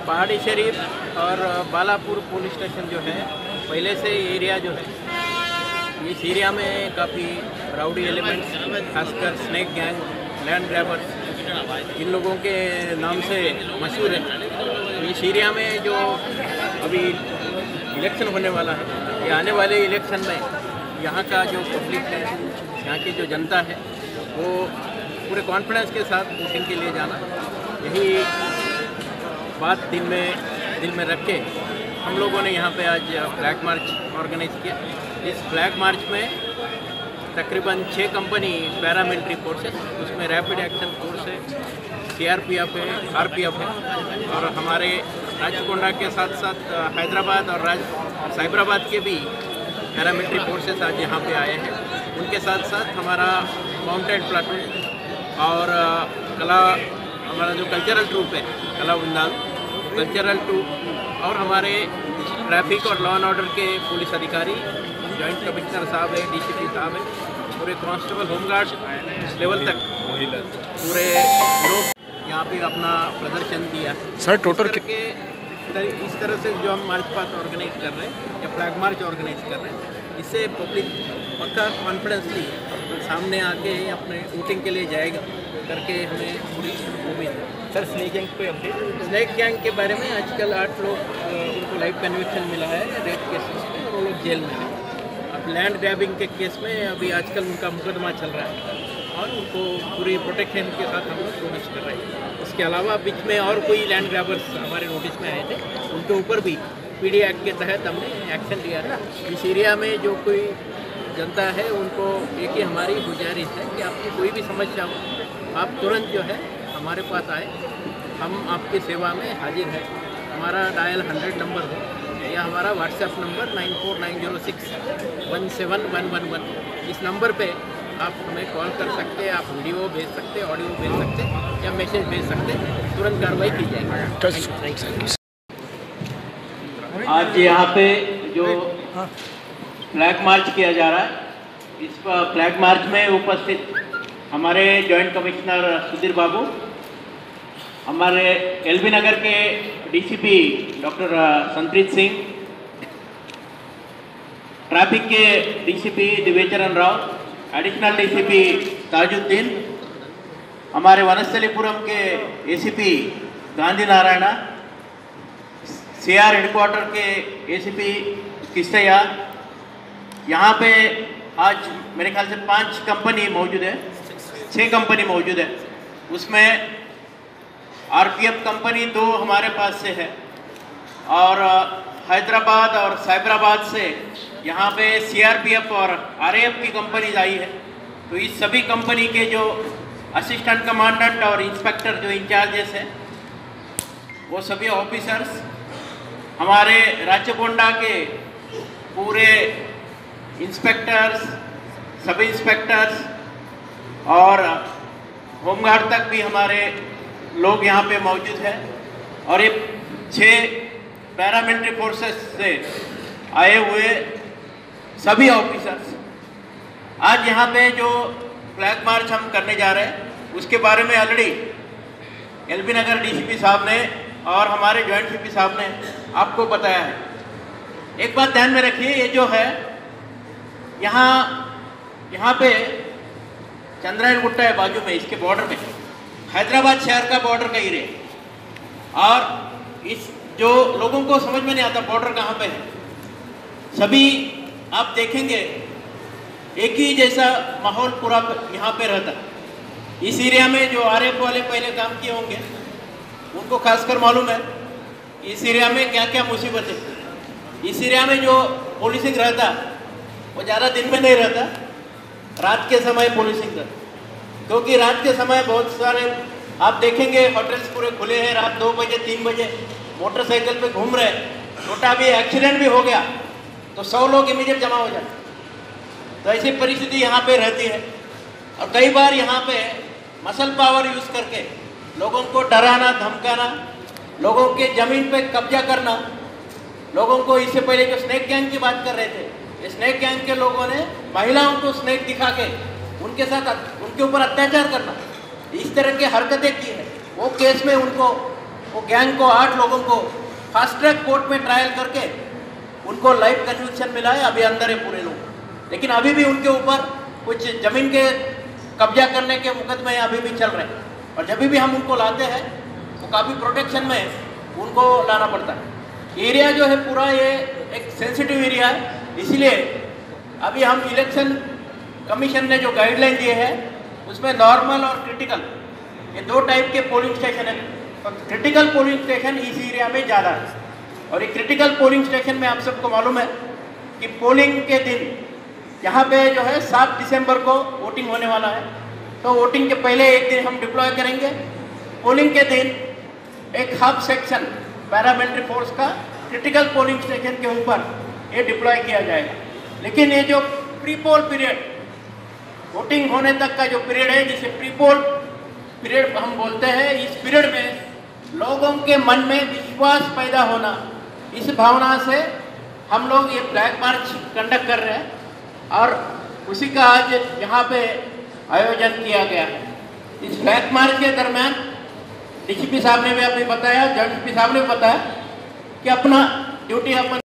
पहाड़ी शरीफ और Balapur police station जो है, पहले से एरिया जो है, इस एरिया में काफ़ी राउडी एलिमेंट्स, खासकर स्नैक गैंग, लैंड ग्रैबर्स, इन लोगों के नाम से मशहूर है। तो इस एरिया में जो अभी इलेक्शन होने वाला है, ये आने वाले इलेक्शन में यहाँ का जो पब्लिक है, यहाँ की जो जनता है, वो पूरे कॉन्फिडेंस के साथ वोटिंग के लिए जाना, यही बात दिल में रख के हम लोगों ने यहाँ पे आज फ्लैग मार्च ऑर्गेनाइज किया। इस फ्लैग मार्च में तकरीबन 6 कंपनी पैरामिलिट्री फोर्सेस, उसमें रैपिड एक्शन फोर्स है, सीआरपीएफ है, आरपीएफ है, और हमारे राचकोंडा के साथ साथ हैदराबाद और साइबराबाद के भी पैरामिलिट्री फोर्सेस आज यहाँ पे आए हैं। उनके साथ साथ हमारा माउंटेड प्लाटून और हमारा जो कल्चरल ट्रूप है, कला वृंदावन कल्चरल ट्रूप, और हमारे ट्रैफिक और लॉ एंड ऑर्डर के पुलिस अधिकारी, जॉइंट कमिश्नर साहब है, डीसीपी साहब है, पूरे कांस्टेबल होमगार्ड लेवल तक पूरे लोग यहाँ पे अपना प्रदर्शन दिया। सर टोटल के इस तरह से जो हम मार्च पास्ट ऑर्गेनाइज कर रहे हैं या फ्लैग मार्च ऑर्गेनाइज कर रहे हैं, इससे पब्लिक पक्का कॉन्फिडेंसली सामने आके अपने वोटिंग के लिए जाएगा करके हमें पूरी उम्मीद है। सर स्नैक गैंग पे अपडेट? स्नैक गैंग के बारे में आजकल 8 लोग उनको लाइव कन्विक्शन मिला है रेप केसेस में, और वो लोग जेल में हैं। अब लैंड ग्रैबिंग के केस में अभी आजकल उनका मुकदमा चल रहा है और उनको पूरी प्रोटेक्शन के साथ हम लोग कोशिश कर रहे हैं। इसके अलावा बीच में और कोई लैंड ग्रैबर्स हमारे नोटिस में आए थे, उनके ऊपर भी पीडी एक्ट के तहत हमने एक्शन लिया था। इस एरिया में जो कोई जनता है, उनको एक ही हमारी गुजारिश है कि आपकी कोई भी समस्या हो, आप तुरंत जो है हमारे पास आए, हम आपकी सेवा में हाजिर हैं। हमारा डायल 100 नंबर है या हमारा व्हाट्सएप नंबर 9490617111, इस नंबर पे आप हमें कॉल कर सकते हैं, आप वीडियो भेज सकते, ऑडियो भेज सकते या मैसेज भेज सकते, तुरंत कार्रवाई की जाएगी। आज यहाँ पे जो फ्लैग मार्च किया जा रहा है, इस फ्लैग मार्च में उपस्थित हमारे जॉइंट कमिश्नर सुधीर बाबू, हमारे एलबी नगर के DCP doctor Sampreet Singh, traffic के DCP Divyacharan Rao, additional DCP Tajuddin, हमारे वनस्थलीपुरम के ACP Gandhi Narayana, CR headquarter के एसीपी किस्टैया, यहाँ पे आज मेरे ख्याल से 5 कंपनी मौजूद है, 6 कंपनी मौजूद है। उसमें आरपीएफ कंपनी 2 हमारे पास से है, और हैदराबाद और साइबराबाद से यहाँ पे सीआरपीएफ और आरएएफ की कंपनीज आई है। तो इस सभी कंपनी के जो असिस्टेंट कमांडेंट और इंस्पेक्टर जो इंचार्जेस हैं, वो सभी ऑफिसर्स, हमारे राचकोंडा के पूरे इंस्पेक्टर्स, सब इंस्पेक्टर्स और होमगार्ड तक भी हमारे लोग यहाँ पे मौजूद हैं, और ये 6 पैरामिलिट्री फोर्सेस से आए हुए सभी ऑफिसर्स। आज यहाँ पे जो फ्लैग मार्च हम करने जा रहे हैं, उसके बारे में ऑलरेडी एलबी नगर डीसीपी साहब ने और हमारे जॉइंट सीपी साहब ने आपको बताया है। एक बात ध्यान में रखिए, ये जो है यहाँ पे चंद्रायन गुट्टा है बाजू में, इसके बॉर्डर में हैदराबाद शहर का बॉर्डर का एरिया, और इस जो लोगों को समझ में नहीं आता बॉर्डर कहाँ पे है, सभी आप देखेंगे एक ही जैसा माहौल पूरा यहाँ पे रहता है। इस एरिया में जो आरएफ वाले पहले काम किए होंगे, उनको खासकर मालूम है इस एरिया में क्या क्या मुसीबत है। इस एरिया में जो पुलिसिंग रहता वो ज़्यादा दिन में नहीं रहता, रात के समय पुलिसिंग रहता, क्योंकि रात के समय बहुत सारे आप देखेंगे होटल्स पूरे खुले हैं, रात 2 बजे 3 बजे मोटरसाइकिल पे घूम रहे, छोटा भी एक्सीडेंट भी हो गया तो 100 लोग इमीडिएट जमा हो जाते। तो ऐसी परिस्थिति यहाँ पे रहती है, और कई बार यहाँ पे मसल पावर यूज़ करके लोगों को डराना, धमकाना, लोगों के ज़मीन पे कब्जा करना, लोगों को इससे पहले जो स्नैक गैंग की बात कर रहे थे, स्नैक गैंग के लोगों ने महिलाओं को स्नैक दिखा के उनके साथ उनके ऊपर अत्याचार करना, इस तरह की हरकतें की है। वो केस में उनको वो गैंग को 8 लोगों को फास्ट ट्रैक कोर्ट में ट्रायल करके उनको लाइफ कन्विक्शन मिला है, अभी अंदर है पूरे लोग। लेकिन अभी भी उनके ऊपर कुछ ज़मीन के कब्जा करने के मुकदमे अभी भी चल रहे हैं, और जब भी हम उनको लाते हैं तो काफ़ी प्रोटेक्शन में उनको लाना पड़ता है। एरिया जो है पूरा ये एक सेंसिटिव एरिया है, इसलिए अभी हम इलेक्शन कमीशन ने जो गाइडलाइन दिए हैं उसमें नॉर्मल और क्रिटिकल ये 2 टाइप के पोलिंग स्टेशन है। तो क्रिटिकल पोलिंग स्टेशन इस एरिया में ज़्यादा है, और ये क्रिटिकल पोलिंग स्टेशन में आप सबको मालूम है कि पोलिंग के दिन यहाँ पे जो है 7 दिसंबर को वोटिंग होने वाला है, तो वोटिंग के पहले एक दिन हम डिप्लॉय करेंगे। पोलिंग के दिन एक हब सेक्शन पैरामिलिट्री फोर्स का क्रिटिकल पोलिंग स्टेशन के ऊपर ये डिप्लॉय किया जाएगा। लेकिन ये जो प्री पोल पीरियड, वोटिंग होने तक का जो पीरियड है जिसे प्री पोल पीरियड हम बोलते हैं, इस पीरियड में लोगों के मन में विश्वास पैदा होना, इस भावना से हम लोग ये फ्लैग मार्च कंडक्ट कर रहे हैं, और उसी का आज यहाँ पे आयोजन किया गया है। इस फ्लैग मार्च के दरमियान डीसीपी साहब ने भी अभी बताया, जॉइंट डीसीपी साहब ने भी बताया कि अपना ड्यूटी अपन